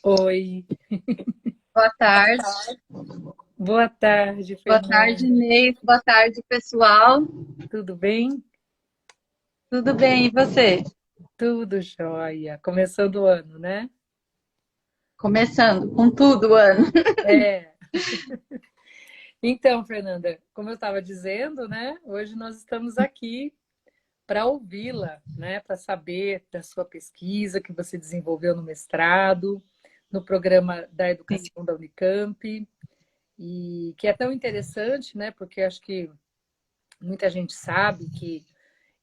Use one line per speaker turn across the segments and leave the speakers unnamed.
Oi,
Boa tarde.
boa tarde,
Boa tarde,
Fernanda.
Inês. Boa tarde, pessoal.
Tudo bem?
Tudo bem, e você?
Tudo jóia. Começando o ano, né?
Começando com tudo o ano.
É. Então, Fernanda, como eu estava dizendo, né? Hoje nós estamos aqui para ouvi-la, né? Para saber da sua pesquisa que você desenvolveu no mestrado, no programa da
Sim,
educação da Unicamp, e que é tão interessante, né? Porque acho que muita gente sabe que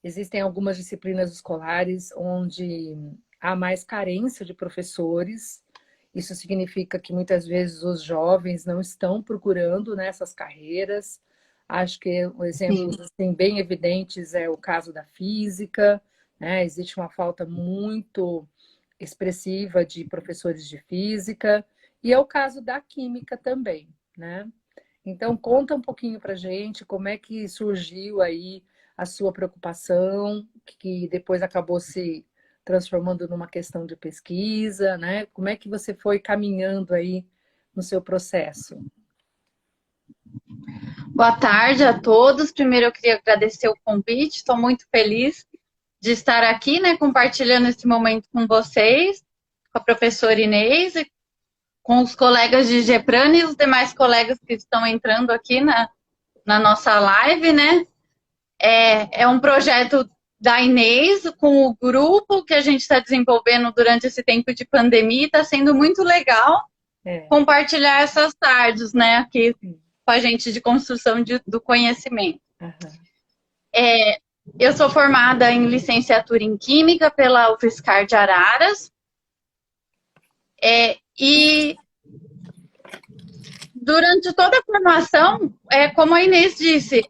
existem algumas disciplinas escolares onde há mais carência de professores. Isso significa que muitas vezes os jovens não estão procurando, né, essas carreiras. Acho que exemplos
sim.
assim, bem evidentes é o caso da física, né? Existe uma falta muito expressiva de professores de física, e é o caso da química também, né? Então, conta um pouquinho para gente como é que surgiu aí a sua preocupação, que depois acabou se transformando numa questão de pesquisa, né? Como é que você foi caminhando aí no seu processo?
Boa tarde a todos. Primeiro eu queria agradecer o convite. Estou muito feliz de estar aqui, né, compartilhando esse momento com vocês, com a professora Inês e com os colegas de GEPRAN e os demais colegas que estão entrando aqui na nossa live, né? É um projeto da Inês com o grupo que a gente está desenvolvendo durante esse tempo de pandemia. Está sendo muito legal
É.
compartilhar essas tardes, né, aqui com a gente de construção do conhecimento.
Aham.
Eu sou formada em licenciatura em Química pela UFSCar de Araras, e durante toda a formação, como a Inês disse,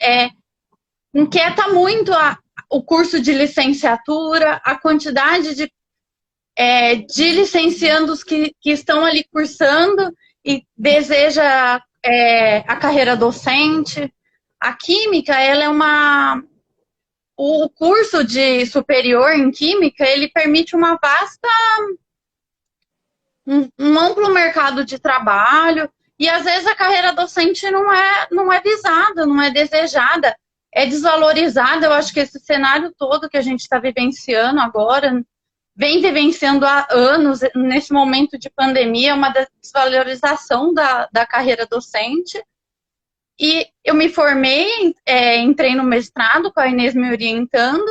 inquieta muito o curso de licenciatura, a quantidade de licenciandos que estão ali cursando e deseja a carreira docente. A química, ela é o curso de superior em química, ele permite um amplo mercado de trabalho, e às vezes a carreira docente não é visada, não é desejada, é desvalorizada. Eu acho que esse cenário todo que a gente está vivenciando agora, vem vivenciando há anos, nesse momento de pandemia, uma desvalorização da carreira docente. E eu me formei, entrei no mestrado com a Inês me orientando,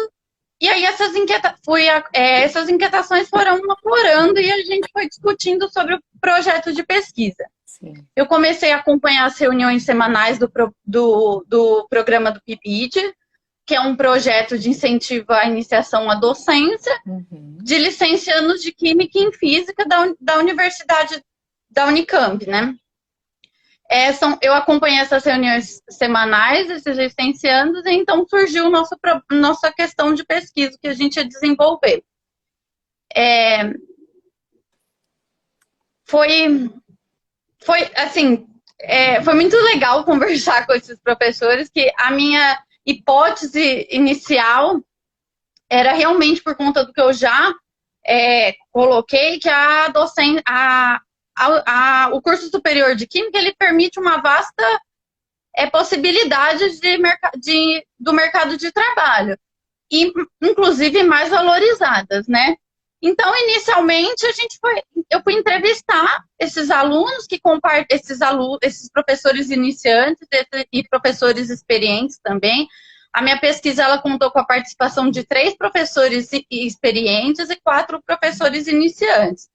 e aí essas inquietações foram aflorando e a gente foi discutindo sobre o projeto de pesquisa.
Sim.
Eu comecei a acompanhar as reuniões semanais do programa do PIBID, que é um projeto de incentivo à iniciação à docência,
Uhum.
de licenciados de Química e em Física da Universidade da Unicamp, né? Eu acompanhei essas reuniões semanais, esses licenciandos, e então surgiu nossa questão de pesquisa que a gente ia desenvolver. Foi, assim, foi muito legal conversar com esses professores, que a minha hipótese inicial era realmente por conta do que eu já coloquei, que a docência, o curso superior de Química, ele permite uma vasta possibilidade do mercado de trabalho, e inclusive mais valorizadas, né? Então, inicialmente, eu fui entrevistar esses alunos esses professores iniciantes e professores experientes também. A minha pesquisa, ela contou com a participação de 3 professores experientes e 4 professores iniciantes.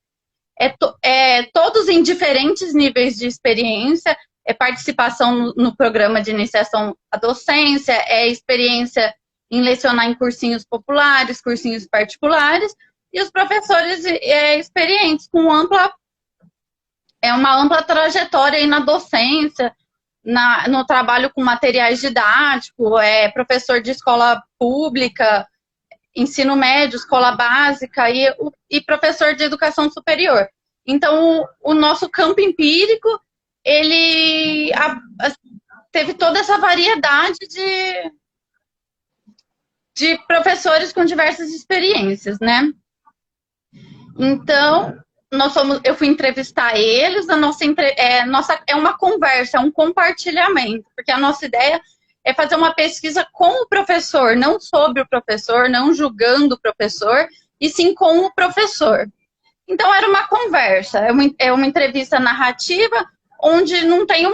Todos em diferentes níveis de experiência, participação no programa de iniciação à docência, experiência em lecionar em cursinhos populares, cursinhos particulares, e os professores experientes, com uma ampla trajetória aí na docência, no trabalho com materiais didáticos, professor de escola pública, ensino médio, escola básica e professor de educação superior. Então, o nosso campo empírico, ele teve toda essa variedade de professores com diversas experiências, né? Então, eu fui entrevistar eles, é uma conversa, é um compartilhamento, porque a nossa ideia é fazer uma pesquisa com o professor, não sobre o professor, não julgando o professor, e sim com o professor. Então, era uma conversa, é uma entrevista narrativa, onde não tem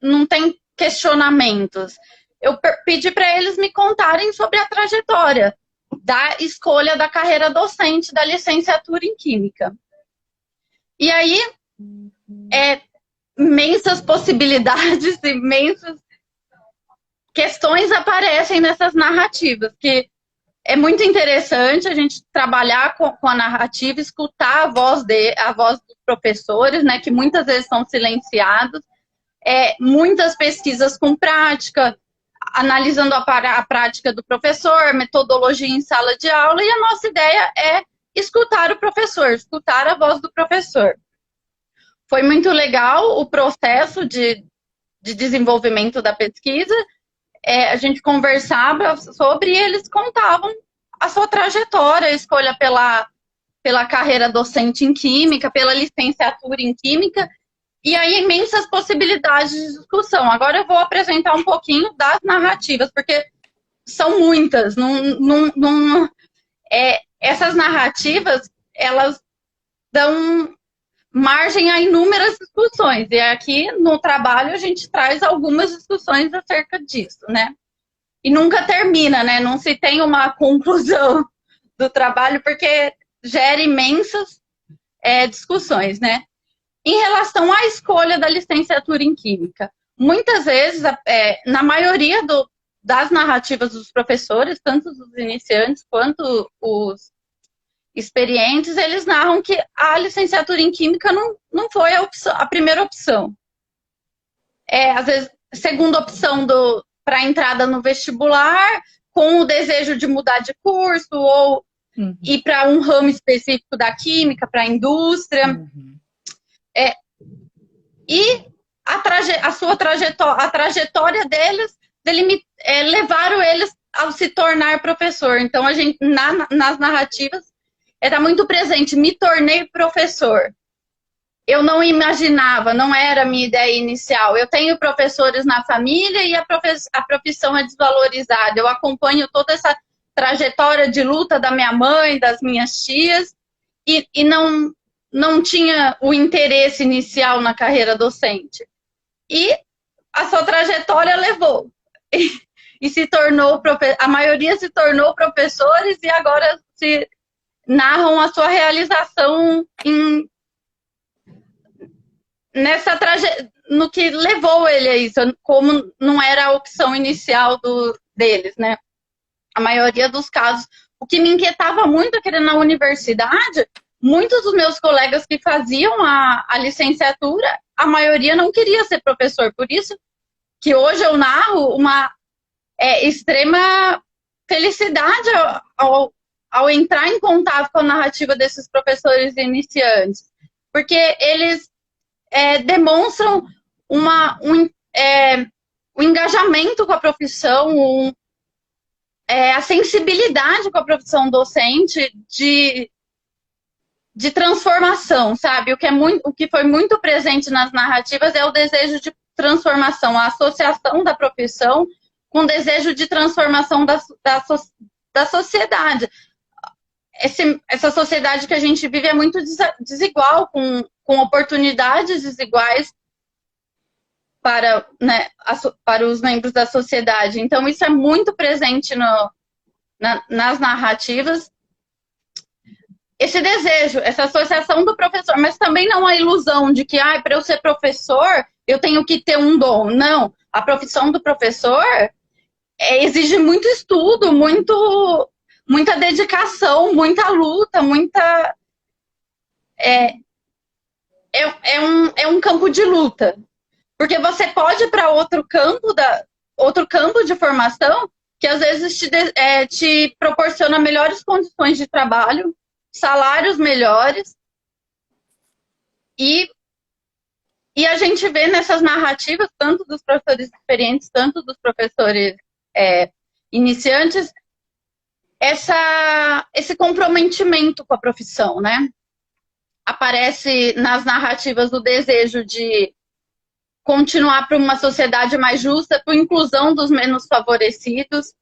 não tem questionamentos. Eu pedi para eles me contarem sobre a trajetória da escolha da carreira docente da licenciatura em Química. E aí, imensas possibilidades, imensas questões aparecem nessas narrativas, que é muito interessante a gente trabalhar com a narrativa, escutar a voz dos professores, né, que muitas vezes são silenciados, muitas pesquisas com prática, analisando a prática do professor, metodologia em sala de aula, e a nossa ideia é escutar o professor, escutar a voz do professor. Foi muito legal o processo de desenvolvimento da pesquisa, a gente conversava sobre e eles contavam a sua trajetória, a escolha pela carreira docente em Química, pela licenciatura em Química, e aí imensas possibilidades de discussão. Agora eu vou apresentar um pouquinho das narrativas, porque são muitas. Essas narrativas, elas dão margem a inúmeras discussões. E aqui no trabalho a gente traz algumas discussões acerca disso, né? E nunca termina, né? Não se tem uma conclusão do trabalho, porque gera imensas discussões, né? Em relação à escolha da licenciatura em Química, muitas vezes, na maioria das narrativas dos professores, tanto os iniciantes quanto os experientes, eles narram que a licenciatura em Química não foi a primeira opção. Às vezes, segunda opção para a entrada no vestibular, com o desejo de mudar de curso, ou ir para um ramo específico da Química, para a indústria. E a trajetória deles levaram eles a se tornar professor. Então, a gente, nas narrativas, era muito presente, me tornei professor. Eu não imaginava, não era a minha ideia inicial. Eu tenho professores na família e a profissão é desvalorizada. Eu acompanho toda essa trajetória de luta da minha mãe, das minhas tias, e não tinha o interesse inicial na carreira docente. E a sua trajetória levou. E se tornou, a maioria se tornou professores e agora se narram a sua realização no que levou ele a isso, como não era a opção inicial deles, né? A maioria dos casos. O que me inquietava muito é que na universidade, muitos dos meus colegas que faziam a licenciatura, a maioria não queria ser professor. Por isso que hoje eu narro uma extrema felicidade ao entrar em contato com a narrativa desses professores iniciantes. Porque eles demonstram o engajamento com a profissão, a sensibilidade com a profissão docente de transformação, sabe? O que foi muito presente nas narrativas é o desejo de transformação, a associação da profissão com o desejo de transformação da sociedade. Essa sociedade que a gente vive é muito desigual, com oportunidades desiguais para os membros da sociedade. Então, isso é muito presente nas narrativas. Esse desejo, essa associação do professor, mas também não a ilusão de que, para eu ser professor, eu tenho que ter um dom. Não, a profissão do professor exige muito estudo, muita dedicação, muita luta, é um campo de luta. Porque você pode ir para outro campo de formação que às vezes te proporciona melhores condições de trabalho, salários melhores. E a gente vê nessas narrativas, tanto dos professores experientes, tanto dos professores iniciantes, esse comprometimento com a profissão, né? aparece nas narrativas o desejo de continuar para uma sociedade mais justa, por inclusão dos menos favorecidos.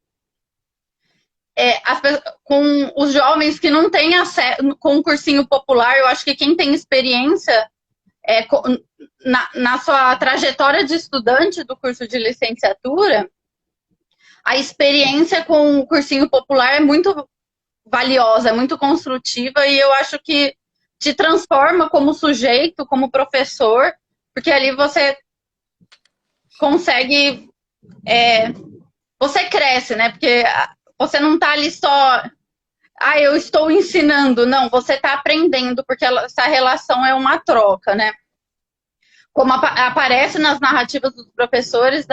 Com os jovens que não têm acesso, com o cursinho popular, eu acho que quem tem experiência na sua trajetória de estudante do curso de licenciatura, a experiência com o cursinho popular é muito valiosa, é muito construtiva, e eu acho que te transforma como sujeito, como professor, porque ali você consegue... você cresce, né? Porque você não está ali só... eu estou ensinando. Não, você está aprendendo, porque essa relação é uma troca, né? Como aparece nas narrativas dos professores,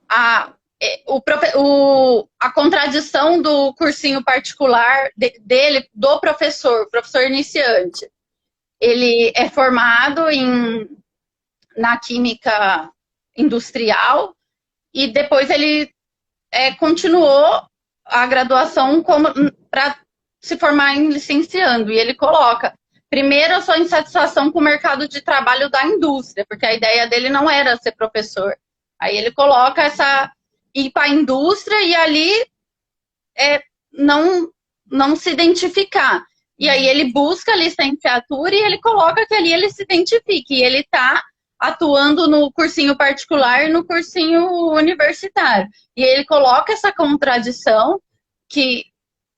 a contradição do cursinho particular do professor iniciante. Ele é formado na química industrial e depois ele continuou a graduação para se formar em licenciando. E ele coloca, primeiro, a sua insatisfação com o mercado de trabalho da indústria, porque a ideia dele não era ser professor. Aí ele coloca ir para a indústria e ali não se identificar. E aí ele busca a licenciatura e ele coloca que ali ele se identifique. E ele está atuando no cursinho particular e no cursinho universitário. E ele coloca essa contradição que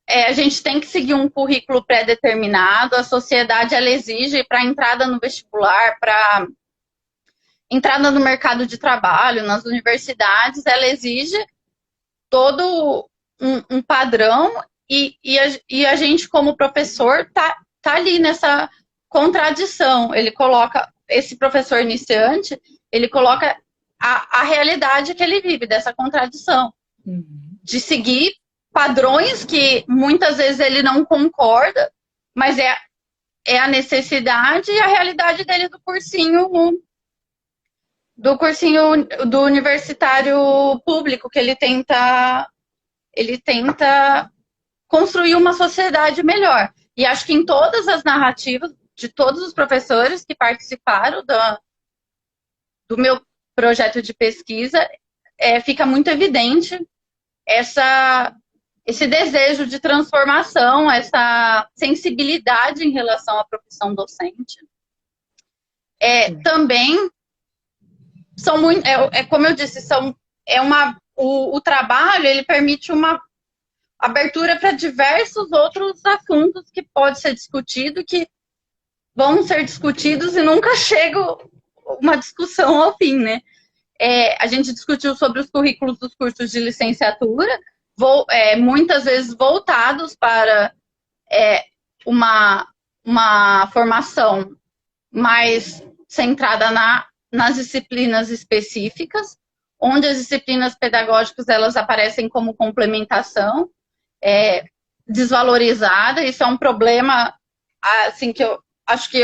a gente tem que seguir um currículo pré-determinado, a sociedade ela exige para entrada no vestibular, para entrada no mercado de trabalho, nas universidades, ela exige todo um padrão e a gente, como professor, tá ali nessa contradição. Ele coloca, esse professor iniciante, ele coloca a realidade que ele vive, dessa contradição. De seguir padrões que muitas vezes ele não concorda, mas é a necessidade e a realidade dele do cursinho do universitário público, que ele tenta construir uma sociedade melhor. E acho que em todas as narrativas de todos os professores que participaram do meu projeto de pesquisa, fica muito evidente esse desejo de transformação, essa sensibilidade em relação à profissão docente. Também são muito, como eu disse, o trabalho ele permite uma abertura para diversos outros assuntos que pode ser discutido, que vão ser discutidos e nunca chega uma discussão ao fim, né? A gente discutiu sobre os currículos dos cursos de licenciatura, muitas vezes voltados para uma formação mais centrada nas disciplinas específicas, onde as disciplinas pedagógicas elas aparecem como complementação, desvalorizada. Isso é um problema assim, que eu acho que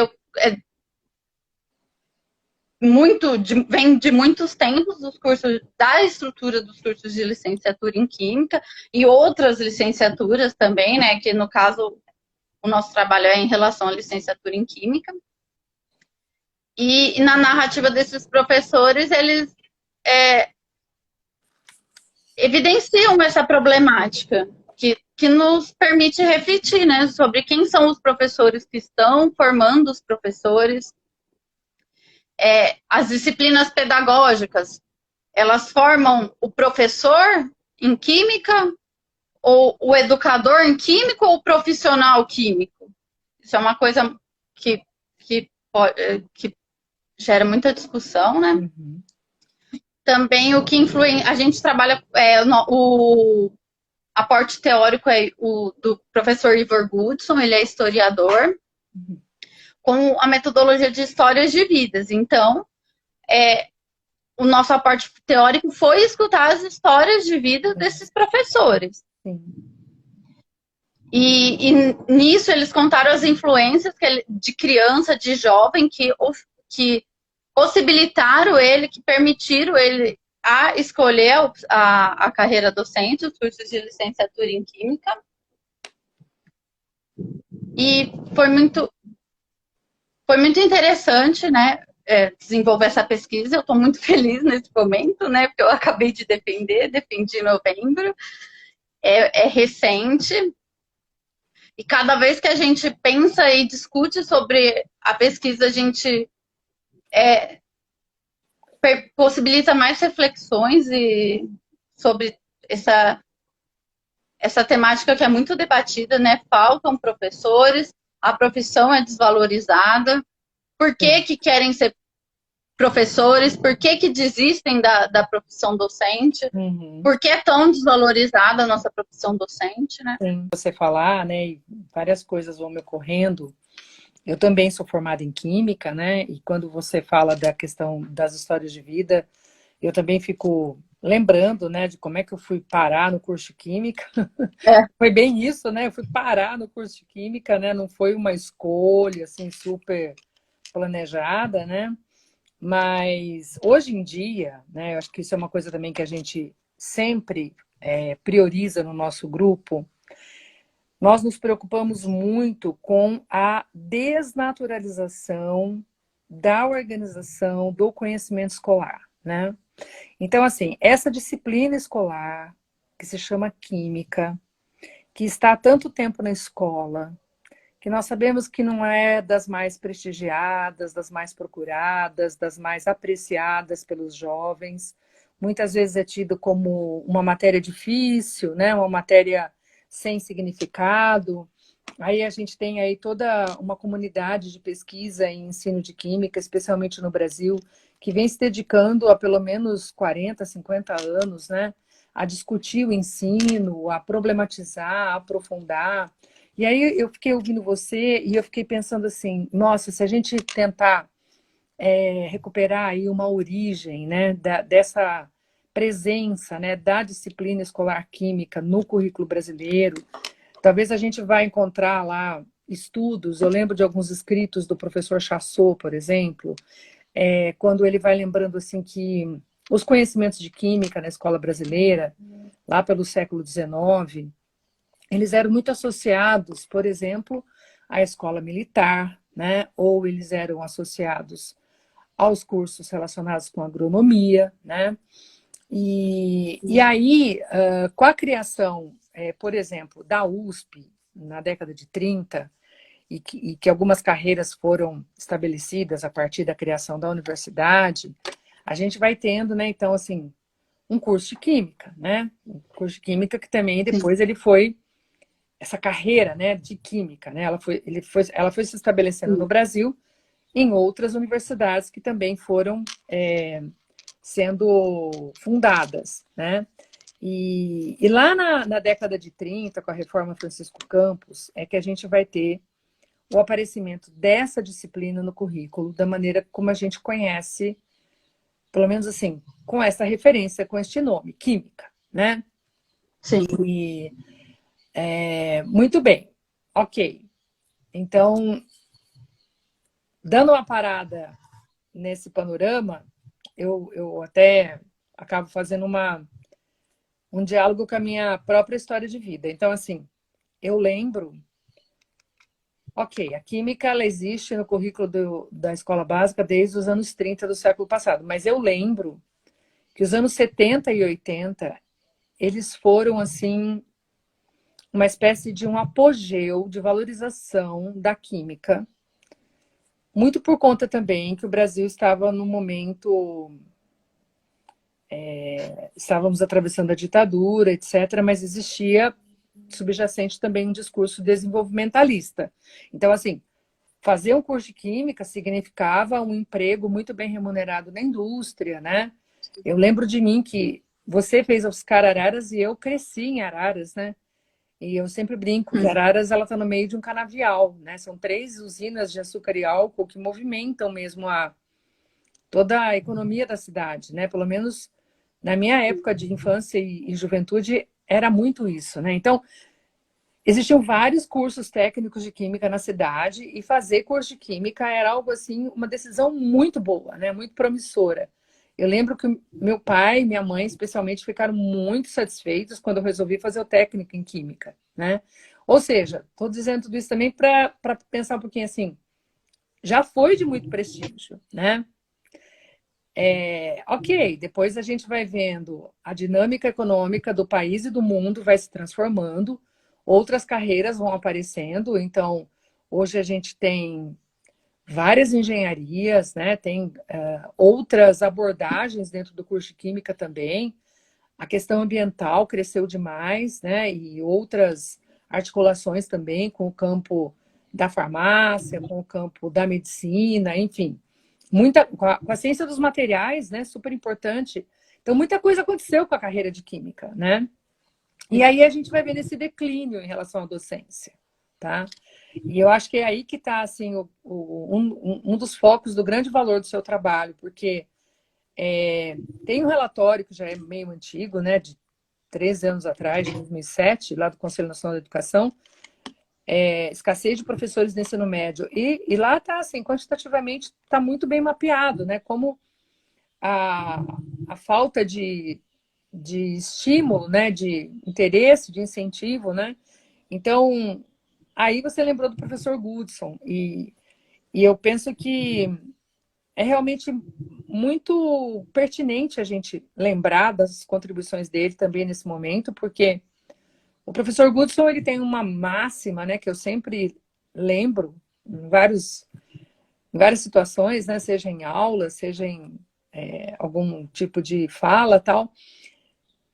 vem de muitos tempos dos cursos, da estrutura dos cursos de licenciatura em Química e outras licenciaturas também, né, que no caso o nosso trabalho é em relação à licenciatura em Química. E na narrativa desses professores, eles evidenciam essa problemática, que nos permite refletir, né, sobre quem são os professores que estão formando os professores. As disciplinas pedagógicas, elas formam o professor em Química, ou o educador em Química, ou o profissional químico? Isso é uma coisa que gera muita discussão, né? Uhum. Também o que influi, a gente trabalha, o aporte teórico do professor Ivor Goodson, ele é historiador, uhum, com a metodologia de histórias de vidas. Então, o nosso aporte teórico foi escutar as histórias de vida desses professores. Sim. E nisso eles contaram as influências de criança, de jovem, que possibilitaram ele, que permitiram ele a escolher a carreira docente, os cursos de licenciatura em Química. E foi muito foi muito interessante, né, desenvolver essa pesquisa. Eu estou muito feliz nesse momento, né, porque eu acabei de defendi em novembro, é recente, e cada vez que a gente pensa e discute sobre a pesquisa, a gente possibilita mais reflexões e sobre essa temática que é muito debatida, né? Faltam professores, a profissão é desvalorizada. Por que que querem ser professores? Por que que desistem da profissão docente?
Uhum.
Por que é tão desvalorizada a nossa profissão docente, né?
Sim. Você falar, né, e várias coisas vão me ocorrendo. Eu também sou formada em Química, né, e quando você fala da questão das histórias de vida, eu também fico lembrando, né, de como é que eu fui parar no curso de Química. Foi bem isso, né, eu fui parar no curso de Química, né, não foi uma escolha, assim, super planejada, né, mas hoje em dia, né, eu acho que isso é uma coisa também que a gente sempre prioriza no nosso grupo. Nós nos preocupamos muito com a desnaturalização da organização do conhecimento escolar, né? Então, assim, essa disciplina escolar, que se chama Química, que está há tanto tempo na escola, que nós sabemos que não é das mais prestigiadas, das mais procuradas, das mais apreciadas pelos jovens. Muitas vezes é tido como uma matéria difícil, né? Uma matéria sem significado. Aí a gente tem aí toda uma comunidade de pesquisa em ensino de química, especialmente no Brasil, que vem se dedicando há pelo menos 40, 50 anos, né? A discutir o ensino, a problematizar, a aprofundar. E aí eu fiquei ouvindo você e eu fiquei pensando assim, nossa, se a gente tentar recuperar aí uma origem, né, dessa presença, né, da disciplina escolar química no currículo brasileiro, talvez a gente vai encontrar lá estudos. Eu lembro de alguns escritos do professor Chassot, por exemplo, quando ele vai lembrando assim que os conhecimentos de química na escola brasileira, lá pelo século XIX, eles eram muito associados, por exemplo, à escola militar, né? Ou eles eram associados aos cursos relacionados com agronomia, né? E aí, com a criação, por exemplo, da USP, na década de 30, e que algumas carreiras foram estabelecidas a partir da criação da universidade, a gente vai tendo, né, então, assim, um curso de química, né? Um curso de química que também depois ele foi essa carreira, né, de química, né? Ela foi se estabelecendo no Brasil, em outras universidades que também foram sendo fundadas, né? E lá na década de 30, com a reforma Francisco Campos, é que a gente vai ter o aparecimento dessa disciplina no currículo, da maneira como a gente conhece, pelo menos assim, com essa referência, com este nome, química, né?
Sim.
E muito bem, ok. Então, dando uma parada nesse panorama, eu até acabo fazendo um diálogo com a minha própria história de vida. Então, assim, eu lembro, ok, a química ela existe no currículo da escola básica desde os anos 30 do século passado, mas eu lembro que os anos 70 e 80, eles foram, assim, uma espécie de um apogeu de valorização da química, muito por conta também que o Brasil estava no momento... estávamos atravessando a ditadura, etc., mas existia subjacente também um discurso desenvolvimentalista. Então, assim, fazer um curso de química significava um emprego muito bem remunerado na indústria, né? Eu lembro de mim que você fez Oscar Araras e eu cresci em Araras, né? E eu sempre brinco que Araras ela está no meio de um canavial, né? São 3 usinas de açúcar e álcool que movimentam mesmo toda a economia da cidade, né? Pelo menos na minha época de infância e juventude era muito isso, né? Então, existiam vários cursos técnicos de química na cidade e fazer curso de química era algo assim, uma decisão muito boa, né? Muito promissora. Eu lembro que meu pai e minha mãe, especialmente, ficaram muito satisfeitos quando eu resolvi fazer o técnico em química, né? Ou seja, estou dizendo tudo isso também para pensar um pouquinho assim, já foi de muito prestígio, né? Ok, depois a gente vai vendo a dinâmica econômica do país e do mundo vai se transformando, outras carreiras vão aparecendo, então hoje a gente tem várias engenharias, né? Tem outras abordagens dentro do curso de Química também. A questão ambiental cresceu demais, né? E outras articulações também com o campo da farmácia, com o campo da medicina, enfim. Com a ciência dos materiais, né? Super importante. Então, muita coisa aconteceu com a carreira de Química, né? E aí a gente vai vendo esse declínio em relação à docência, tá? E eu acho que é aí que está assim, um dos focos do grande valor do seu trabalho, porque tem um relatório que já é meio antigo, né, de 13 anos atrás, de 2007, lá do Conselho Nacional da Educação, escassez de professores no ensino médio. E lá está, assim, quantitativamente está muito bem mapeado, né, como a, a falta de estímulo, né, de interesse, de incentivo, né. Então, aí você lembrou do professor Goodson, e eu penso que é realmente muito pertinente a gente lembrar das contribuições dele também nesse momento, porque o professor Goodson ele tem uma máxima, né, que eu sempre lembro em várias situações, né, seja em aula, seja em algum tipo de fala, tal,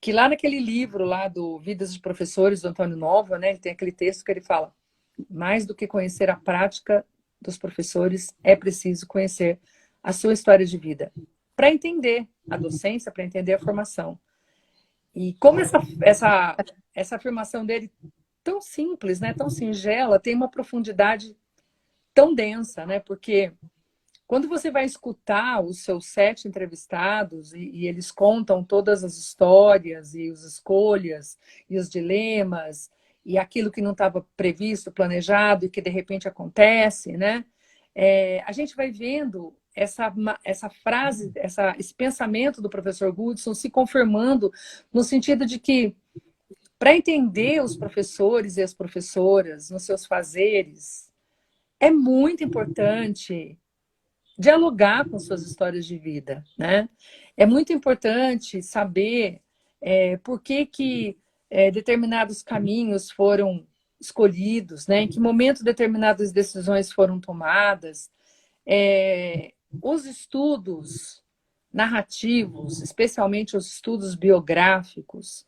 que lá naquele livro lá do Vidas de Professores do Antônio Nova, né, ele tem aquele texto que ele fala: mais do que conhecer a prática dos professores, é preciso conhecer a sua história de vida para entender a docência, para entender a formação. E como essa afirmação dele, tão simples, né, tão singela, tem uma profundidade tão densa, né? Porque quando você vai escutar os seus 7 entrevistados e eles contam todas as histórias e as escolhas e os dilemas e aquilo que não estava previsto, planejado e que de repente acontece, né? A gente vai vendo essa frase, esse pensamento do professor Goodson se confirmando no sentido de que para entender os professores e as professoras nos seus fazeres, é muito importante dialogar com suas histórias de vida, né? É muito importante saber por que determinados caminhos foram escolhidos, né? Em que momento determinadas decisões foram tomadas. Os estudos narrativos, especialmente os estudos biográficos,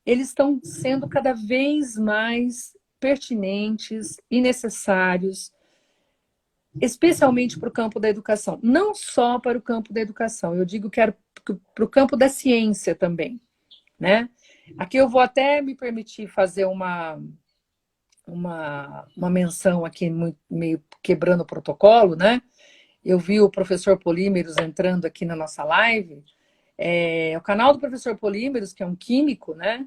eles estão sendo cada vez mais pertinentes e necessários, especialmente para o campo da educação. Não só para o campo da educação, eu digo que era para o campo da ciência também, né? Aqui eu vou até me permitir fazer uma menção aqui, meio quebrando o protocolo, né? Eu vi o professor Polímeros entrando aqui na nossa live. O canal do professor Polímeros, que é um químico, né?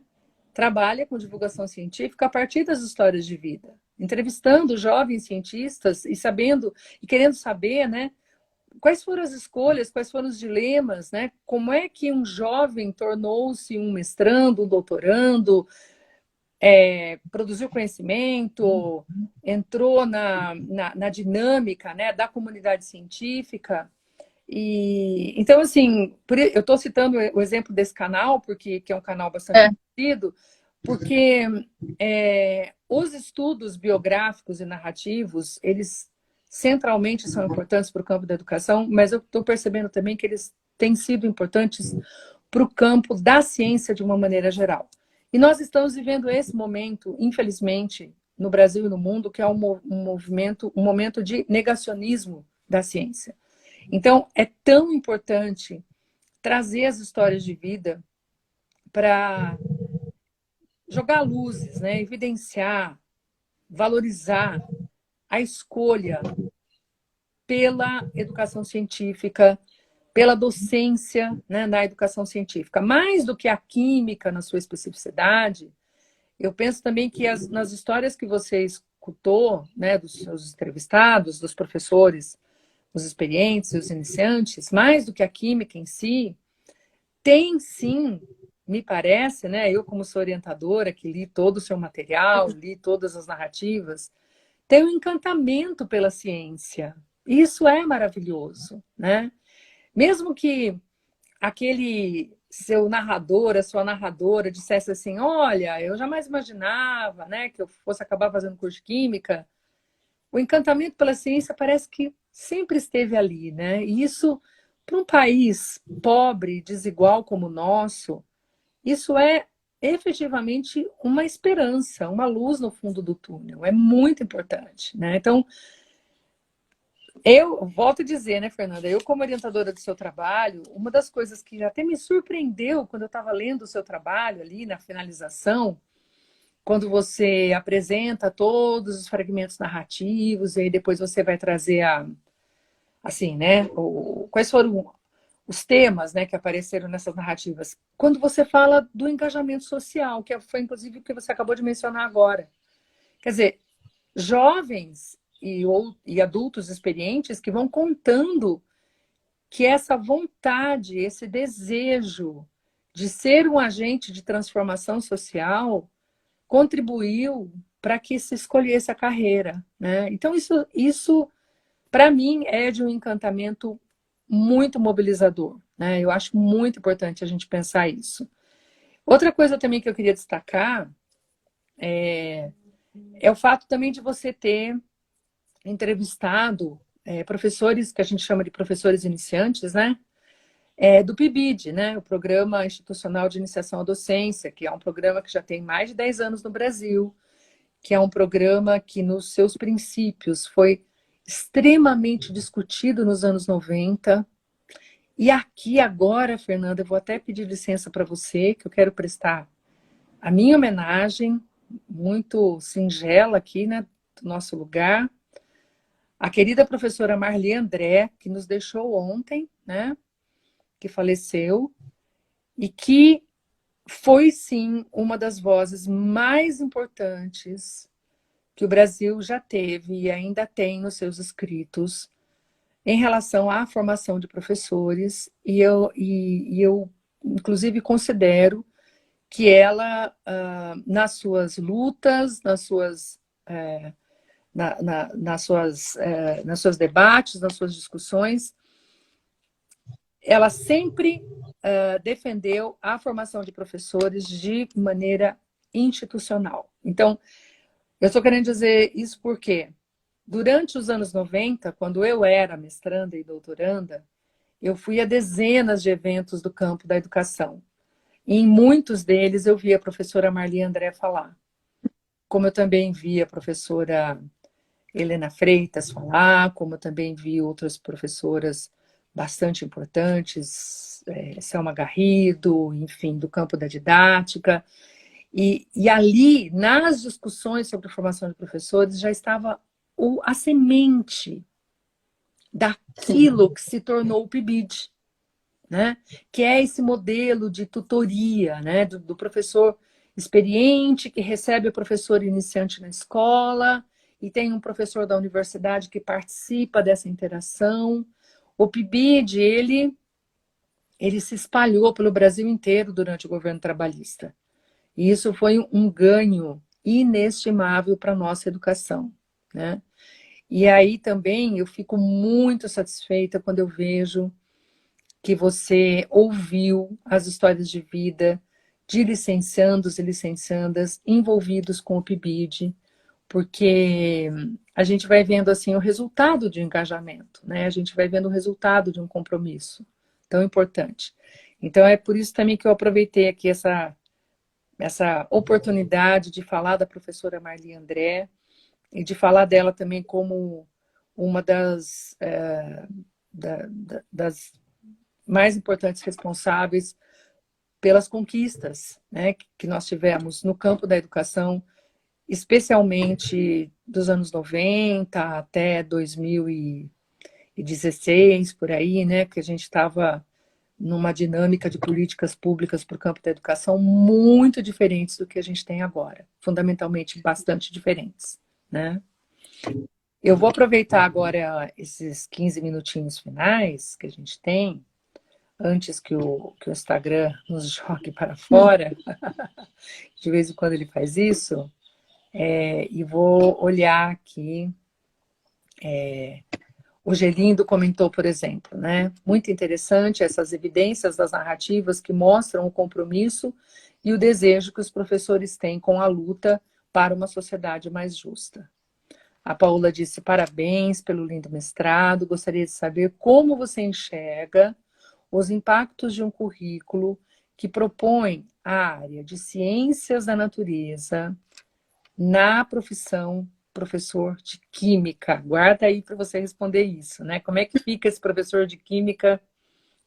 Trabalha com divulgação científica a partir das histórias de vida, entrevistando jovens cientistas e sabendo e querendo saber, né, quais foram as escolhas, quais foram os dilemas, né? Como é que um jovem tornou-se um mestrando, um doutorando, produziu conhecimento, entrou na dinâmica, né, da comunidade científica. Então, assim, eu estou citando o exemplo desse canal, porque que é um canal bastante conhecido, porque os estudos biográficos e narrativos, eles centralmente são importantes para o campo da educação, mas eu estou percebendo também que eles têm sido importantes para o campo da ciência de uma maneira geral. E nós estamos vivendo esse momento, infelizmente, no Brasil e no mundo, que é um momento de negacionismo da ciência. Então, é tão importante trazer as histórias de vida para jogar luzes, né? Evidenciar, valorizar a escolha pela educação científica, pela docência, né, na educação científica. Mais do que a química na sua especificidade, eu penso também que nas histórias que você escutou, né, dos seus entrevistados, dos professores, os experientes e os iniciantes, mais do que a química em si, tem sim, me parece, né? Eu, como sou orientadora, que li todo o seu material, li todas as narrativas, tem um encantamento pela ciência, Isso é maravilhoso, né? Mesmo que aquele seu narrador, a sua narradora dissesse assim, olha, eu jamais imaginava, né, que eu fosse acabar fazendo curso de química, o encantamento pela ciência parece que sempre esteve ali, né? E isso, para um país pobre, desigual como o nosso, isso é efetivamente uma esperança, uma luz no fundo do túnel. É muito importante, né? Então, eu volto a dizer, né, Fernanda, eu como orientadora do seu trabalho, uma das coisas que até me surpreendeu quando eu estava lendo o seu trabalho ali na finalização, quando você apresenta todos os fragmentos narrativos e aí depois você vai trazer assim, né, quais foram os temas, né, que apareceram nessas narrativas. Quando você fala do engajamento social, que foi inclusive o que você acabou de mencionar agora. Quer dizer, jovens e adultos experientes que vão contando que essa vontade, esse desejo de ser um agente de transformação social contribuiu para que se escolhesse a carreira, né? Então, isso para mim, é de um encantamento muito mobilizador, né? Eu acho muito importante a gente pensar isso. Outra coisa também que eu queria destacar é o fato também de você ter entrevistado professores, que a gente chama de professores iniciantes, né? Do PIBID, né? O Programa Institucional de Iniciação à Docência, que é um programa que já tem mais de 10 anos no Brasil, que é um programa que, nos seus princípios, foi extremamente discutido nos anos 90. E aqui agora, Fernanda, eu vou até pedir licença para você, que eu quero prestar a minha homenagem, muito singela aqui, né, do nosso lugar, a querida professora Marli André, que nos deixou ontem, né, que faleceu, e que foi, sim, uma das vozes mais importantes que o Brasil já teve e ainda tem nos seus escritos em relação à formação de professores, e eu inclusive, considero que ela, nas suas lutas, nas suas debates, nas suas discussões, ela sempre defendeu a formação de professores de maneira institucional. Então, eu estou querendo dizer isso porque, durante os anos 90, quando eu era mestranda e doutoranda, eu fui a dezenas de eventos do campo da educação. E em muitos deles eu via a professora Marli André falar. Como eu também vi a professora Helena Freitas falar, como eu também vi outras professoras bastante importantes, Selma Garrido, enfim, do campo da didática. E ali, nas discussões sobre a formação de professores, já estava a semente daquilo que se tornou o PIBID, né? Que é esse modelo de tutoria, né? do professor experiente que recebe o professor iniciante na escola e tem um professor da universidade que participa dessa interação. O PIBID, ele se espalhou pelo Brasil inteiro durante o governo trabalhista. E isso foi um ganho inestimável para a nossa educação, né? E aí também eu fico muito satisfeita quando eu vejo que você ouviu as histórias de vida de licenciandos e licenciandas envolvidos com o PIBID, porque a gente vai vendo assim o resultado de um engajamento, né? A gente vai vendo o resultado de um compromisso tão importante. Então é por isso também que eu aproveitei aqui essa oportunidade de falar da professora Marli André e de falar dela também como uma das mais importantes responsáveis pelas conquistas, né, que nós tivemos no campo da educação, especialmente dos anos 90 até 2016, por aí, né, que a gente estava numa dinâmica de políticas públicas para o campo da educação muito diferentes do que a gente tem agora, fundamentalmente bastante diferentes, né? Eu vou aproveitar agora esses 15 minutinhos finais que a gente tem, antes que o Instagram nos jogue para fora, de vez em quando ele faz isso, e vou olhar aqui O Gelindo comentou, por exemplo, né? Muito interessante essas evidências das narrativas que mostram o compromisso e o desejo que os professores têm com a luta para uma sociedade mais justa. A Paula disse, parabéns pelo lindo mestrado, gostaria de saber como você enxerga os impactos de um currículo que propõe a área de ciências da natureza na profissão professor de química. Guarda aí para você responder isso, né? Como é que fica esse professor de química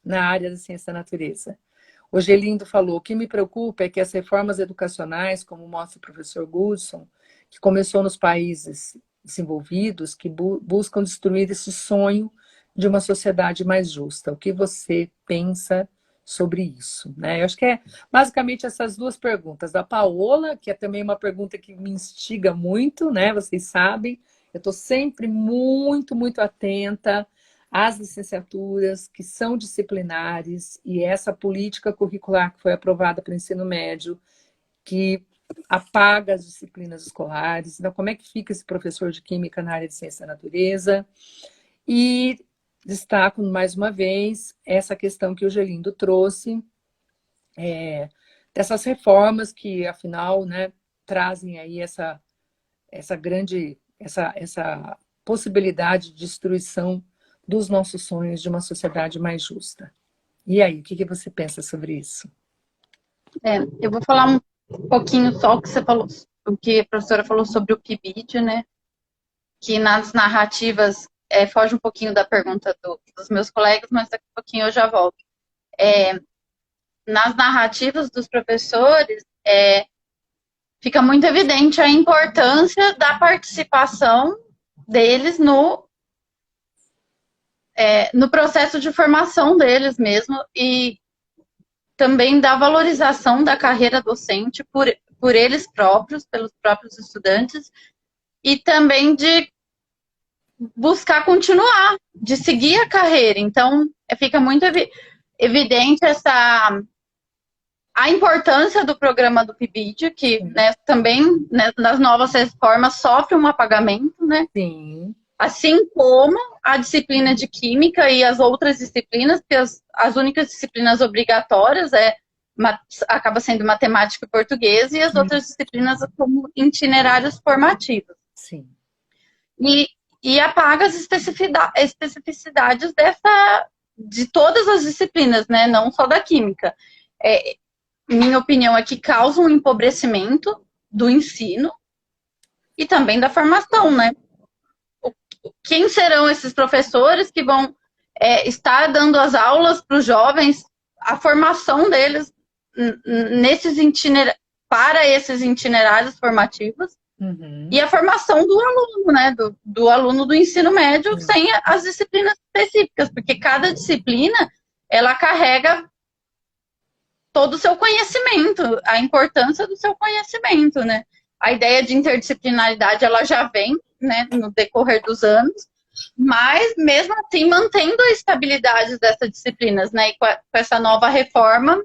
na área da ciência da natureza? O Gelindo falou, o que me preocupa é que as reformas educacionais, como mostra o professor Goodson, que começou nos países desenvolvidos, que buscam destruir esse sonho de uma sociedade mais justa. O que você pensa sobre isso, né? Eu acho que é basicamente essas duas perguntas. Da Paola, que é também uma pergunta que me instiga muito, né? Vocês sabem, eu estou sempre muito, muito atenta às licenciaturas que são disciplinares e essa política curricular que foi aprovada para o ensino médio, que apaga as disciplinas escolares. Então, como é que fica esse professor de química na área de ciência da natureza? E destaco mais uma vez essa questão que o Gelindo trouxe, dessas reformas que, afinal, né, trazem aí essa possibilidade de destruição dos nossos sonhos de uma sociedade mais justa. E aí, o que você pensa sobre isso?
Eu vou falar um pouquinho só o que você falou, o que a professora falou sobre o PIBID, né? Que nas narrativas foge um pouquinho da pergunta dos meus colegas, mas daqui a pouquinho eu já volto. Nas narrativas dos professores, fica muito evidente a importância da participação deles no processo de formação deles mesmo e também da valorização da carreira docente por eles próprios, pelos próprios estudantes, e também de buscar continuar, de seguir a carreira. Então, fica muito evidente a importância do programa do PIBID, que, né, também, né, nas novas reformas sofre um apagamento, né?
Sim.
Assim como a disciplina de química e as outras disciplinas, porque as únicas disciplinas obrigatórias acaba sendo matemática e português, e as outras disciplinas como itinerários formativos.
Sim.
E apaga as especificidades de todas as disciplinas, né? Não só da química. Minha opinião é que causa um empobrecimento do ensino e também da formação, né? Quem serão esses professores que vão estar dando as aulas para os jovens, a formação deles para esses itinerários formativos, e a formação do aluno, né? Do aluno do ensino médio, sem as disciplinas específicas, porque cada disciplina ela carrega todo o seu conhecimento, a importância do seu conhecimento, né? A ideia de interdisciplinaridade ela já vem, né, no decorrer dos anos, mas mesmo assim mantendo a estabilidade dessas disciplinas, né? E com essa nova reforma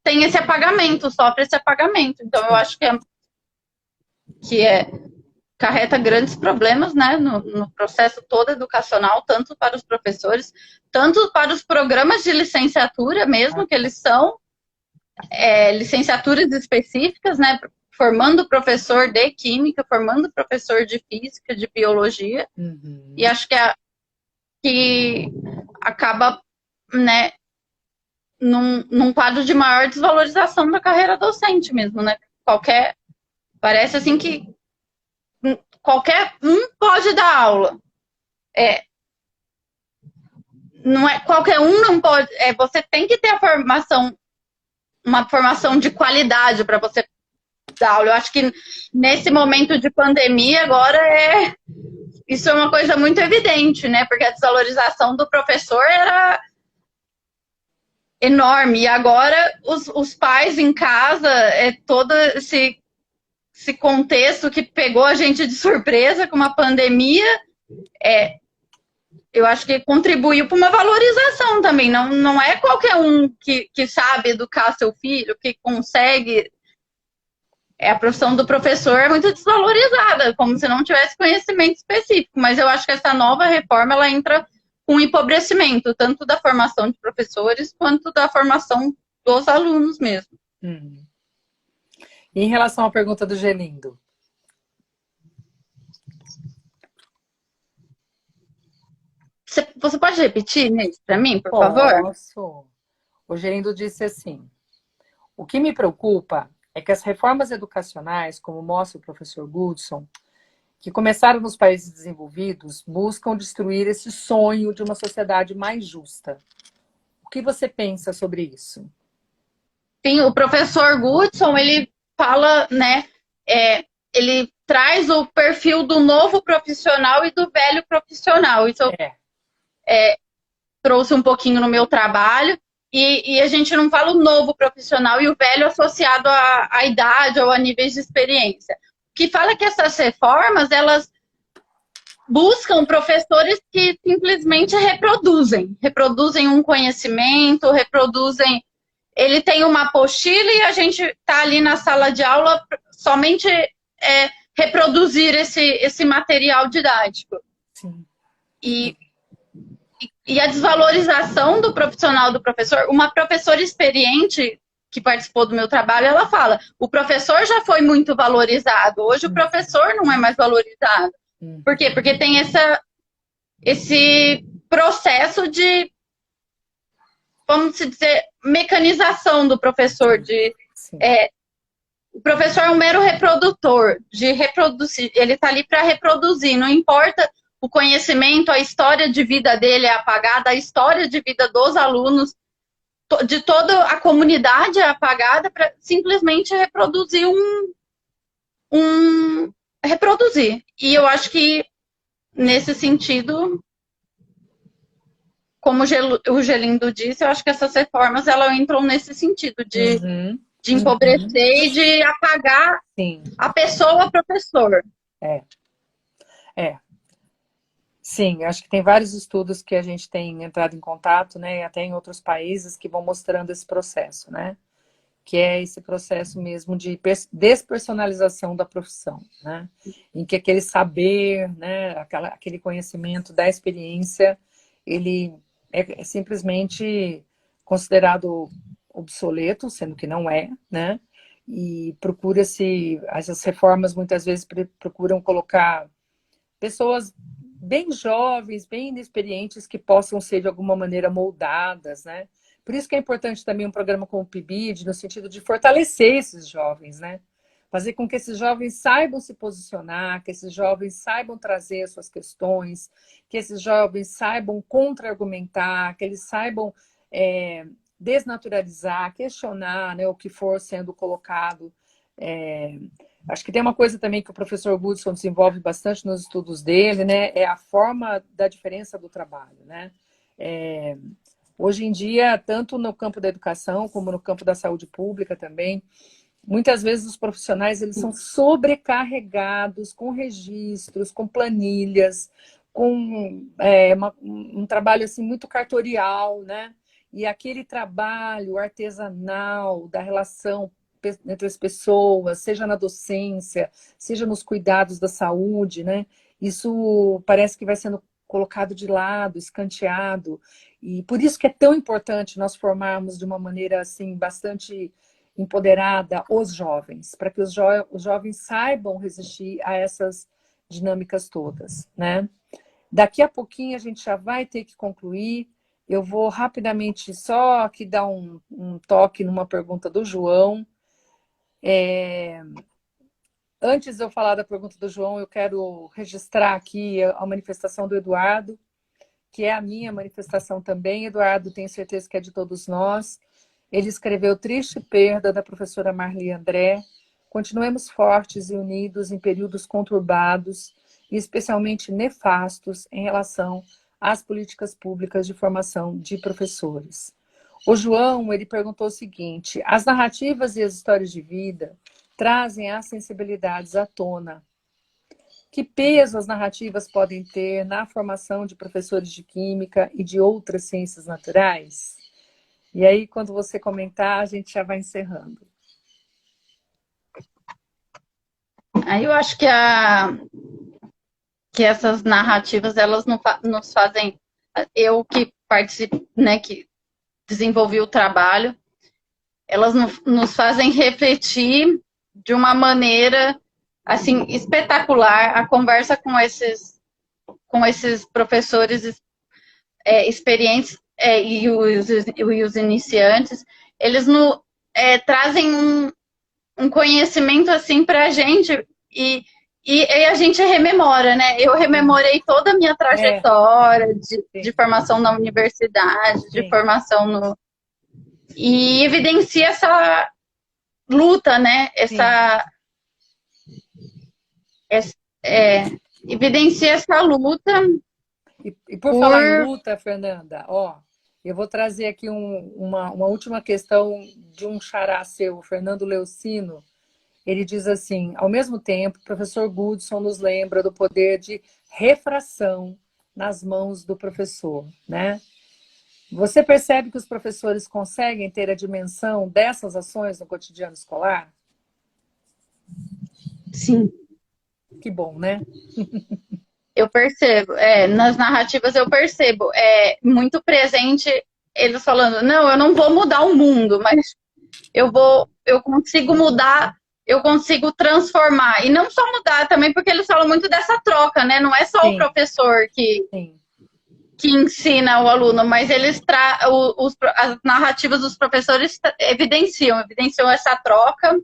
tem esse apagamento, sofre esse apagamento. Então eu acho que carreta grandes problemas, né, no processo todo educacional, tanto para os professores, tanto para os programas de licenciatura mesmo, que eles são licenciaturas específicas, né, formando professor de química, formando professor de física, de biologia, e acho que acaba, né, num quadro de maior desvalorização da carreira docente mesmo, né, parece assim que qualquer um pode dar aula. Não é, qualquer um não pode. Você tem que ter uma formação de qualidade para você dar aula. Eu acho que nesse momento de pandemia agora isso é uma coisa muito evidente, né? Porque a desvalorização do professor era enorme. E agora os pais em casa, todo esse contexto que pegou a gente de surpresa com uma pandemia, eu acho que contribuiu para uma valorização também. Não é qualquer um que sabe educar seu filho, que consegue a profissão do professor é muito desvalorizada, como se não tivesse conhecimento específico. Mas eu acho que essa nova reforma, ela entra com empobrecimento, tanto da formação de professores, quanto da formação dos alunos mesmo.
E em relação à pergunta do Gelindo?
Você pode repetir, Inês, para mim, por favor?
Posso. O Gelindo disse assim: o que me preocupa é que as reformas educacionais, como mostra o professor Goodson, que começaram nos países desenvolvidos, buscam destruir esse sonho de uma sociedade mais justa. O que você pensa sobre isso?
Sim, o professor Goodson, ele fala, né, ele traz o perfil do novo profissional e do velho profissional. Isso eu trouxe um pouquinho no meu trabalho. E a gente não fala o novo profissional e o velho associado à idade ou a níveis de experiência. O que fala que essas reformas, elas buscam professores que simplesmente reproduzem um conhecimento, reproduzem. Ele tem uma apostila e a gente está ali na sala de aula somente reproduzir esse material didático.
Sim.
E a desvalorização do profissional do professor, uma professora experiente que participou do meu trabalho, ela fala, o professor já foi muito valorizado, hoje o professor não é mais valorizado. Por quê? Porque tem esse processo de, vamos dizer, mecanização do professor, o professor é um mero reprodutor, de reproduzir, ele está ali para reproduzir, não importa o conhecimento, a história de vida dele é apagada, a história de vida dos alunos, de toda a comunidade é apagada para simplesmente reproduzir reproduzir. E eu acho que, nesse sentido, como o Gelindo disse, eu acho que essas reformas elas entram nesse sentido de empobrecer e de apagar a pessoa professor.
Sim, acho que tem vários estudos que a gente tem entrado em contato, né, até em outros países, que vão mostrando esse processo, né, que é esse processo mesmo de despersonalização da profissão, né, em que aquele saber, né, aquele conhecimento da experiência, ele é simplesmente considerado obsoleto, sendo que não é, né, e procura-se, essas reformas muitas vezes procuram colocar pessoas bem jovens, bem inexperientes, que possam ser de alguma maneira moldadas, né? Por isso que é importante também um programa como o PIBID, no sentido de fortalecer esses jovens, né? Fazer com que esses jovens saibam se posicionar, que esses jovens saibam trazer as suas questões, que esses jovens saibam contra-argumentar, que eles saibam desnaturalizar, questionar, né, o que for sendo colocado. Acho que tem uma coisa também que o professor Goodson desenvolve bastante nos estudos dele, né? É a forma da diferença do trabalho, né? Hoje em dia, tanto no campo da educação como no campo da saúde pública também, muitas vezes os profissionais eles são sobrecarregados com registros, com planilhas, com um trabalho assim muito cartorial, né? E aquele trabalho artesanal da relação entre as pessoas, seja na docência, seja nos cuidados da saúde, né? Isso parece que vai sendo colocado de lado, escanteado, e por isso que é tão importante nós formarmos de uma maneira assim bastante empoderada os jovens, para que os jovens saibam resistir a essas dinâmicas todas, né? Daqui a pouquinho a gente já vai ter que concluir. Eu vou rapidamente só aqui dar um toque numa pergunta do João. Antes de eu falar da pergunta do João, eu quero registrar aqui a manifestação do Eduardo, que é a minha manifestação também. Eduardo, tenho certeza que é de todos nós. Ele escreveu Triste Perda, da professora Marli André. Continuemos fortes e unidos em períodos conturbados e especialmente nefastos em relação às políticas públicas de formação de professores. O João, ele perguntou o seguinte: as narrativas e as histórias de vida trazem as sensibilidades à tona. Que peso as narrativas podem ter na formação de professores de química e de outras ciências naturais? E aí, quando você comentar, a gente já vai encerrando.
Aí eu acho que essas narrativas, elas nos fazem, eu que participo, né, que desenvolvi o trabalho, elas nos fazem refletir de uma maneira, assim, espetacular. A conversa com esses professores experientes e os iniciantes, eles trazem um conhecimento, assim, para a gente e a gente rememora, né? Eu rememorei toda a minha trajetória de formação na universidade, de formação no... E evidencia essa luta, né? Evidencia essa luta.
E por falar em luta, Fernanda, ó, eu vou trazer aqui uma última questão de um xará seu, o Fernando Leucino. Ele diz assim: ao mesmo tempo, o professor Goodson nos lembra do poder de refração nas mãos do professor, né? Você percebe que os professores conseguem ter a dimensão dessas ações no cotidiano escolar?
Sim.
Que bom, né?
Eu percebo, nas narrativas eu percebo, muito presente eles falando, não, eu não vou mudar o mundo, mas eu consigo mudar, eu consigo transformar. E não só mudar também, porque eles falam muito dessa troca, né? Não é só o professor que ensina o aluno, mas as narrativas dos professores evidenciam essa troca,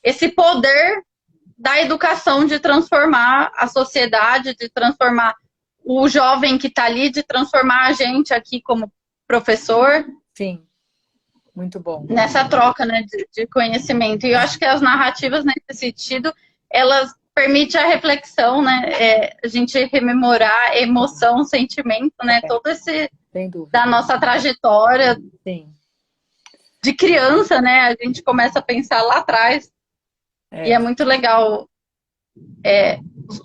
esse poder da educação de transformar a sociedade, de transformar o jovem que está ali, de transformar a gente aqui como professor.
Sim, muito bom.
Nessa troca, né, de conhecimento. E eu acho que as narrativas, nesse sentido, elas permitem a reflexão, né, a gente rememorar emoção, sentimento, né, todo esse da nossa trajetória.
Sim.
De criança, né, a gente começa a pensar lá atrás. E é muito legal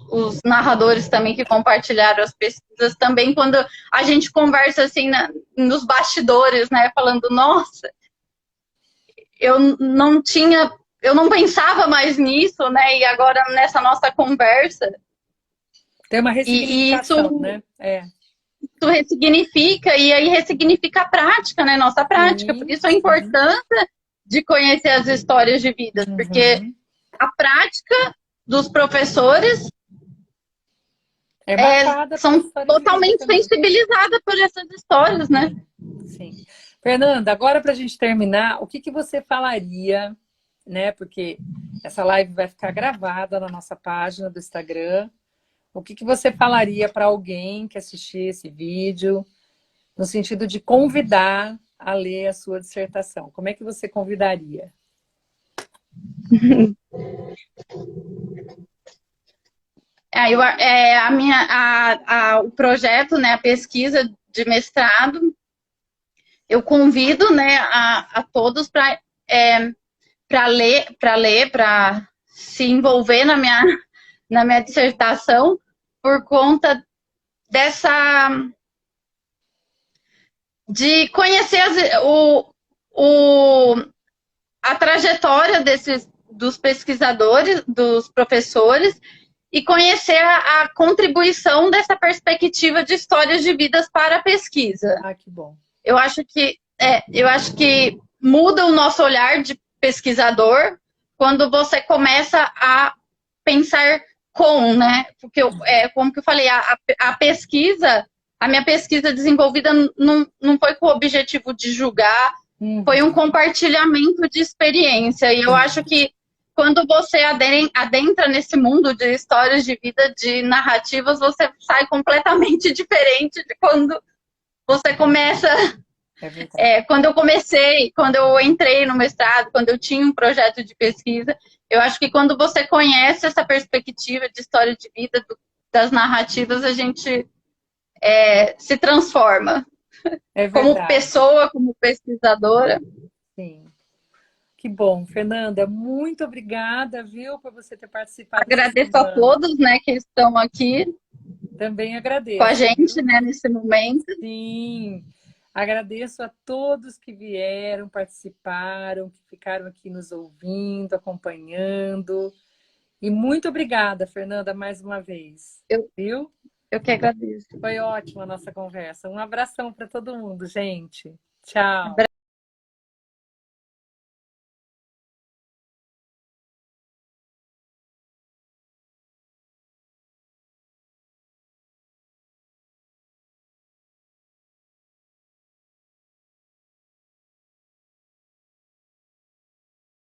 os narradores também que compartilharam as pesquisas também, quando a gente conversa assim nos bastidores, né, falando, nossa, eu não pensava mais nisso, né, e agora nessa nossa conversa
tem uma ressignificação, né?
Isso ressignifica, e aí ressignifica a prática, né, nossa prática, por isso a importância de conhecer as histórias de vida, porque a prática dos professores são totalmente sensibilizadas por essas histórias, né?
Sim. Fernanda, agora para a gente terminar, o que você falaria, né? Porque essa live vai ficar gravada na nossa página do Instagram. O que você falaria para alguém que assistir esse vídeo, no sentido de convidar a ler a sua dissertação? Como é que você convidaria?
O projeto, né, a pesquisa de mestrado, eu convido, né, a todos para ler, para se envolver na minha dissertação, por conta de conhecer a trajetória dos pesquisadores, dos professores, e conhecer a contribuição dessa perspectiva de histórias de vidas para a pesquisa.
Ah, que bom.
Eu acho que muda o nosso olhar de pesquisador quando você começa a pensar né? Porque, como que eu falei, a pesquisa, a minha pesquisa desenvolvida não foi com o objetivo de julgar, foi um compartilhamento de experiência. E eu acho que quando você adentra nesse mundo de histórias de vida, de narrativas, você sai completamente diferente de quando você começa... quando eu entrei no mestrado, quando eu tinha um projeto de pesquisa, eu acho que quando você conhece essa perspectiva de história de vida, das narrativas, a gente se transforma. Como pessoa, como pesquisadora.
Sim. Que bom, Fernanda, muito obrigada, viu, por você ter participado.
Agradeço a todos, né, que estão aqui.
Também agradeço.
Com a gente, né, nesse momento.
Sim. Agradeço a todos que vieram, participaram, que ficaram aqui nos ouvindo, acompanhando. E muito obrigada, Fernanda, mais uma vez.
Eu,
Viu?
eu que agradeço.
Foi ótima a nossa conversa. Um abração para todo mundo, gente. Tchau.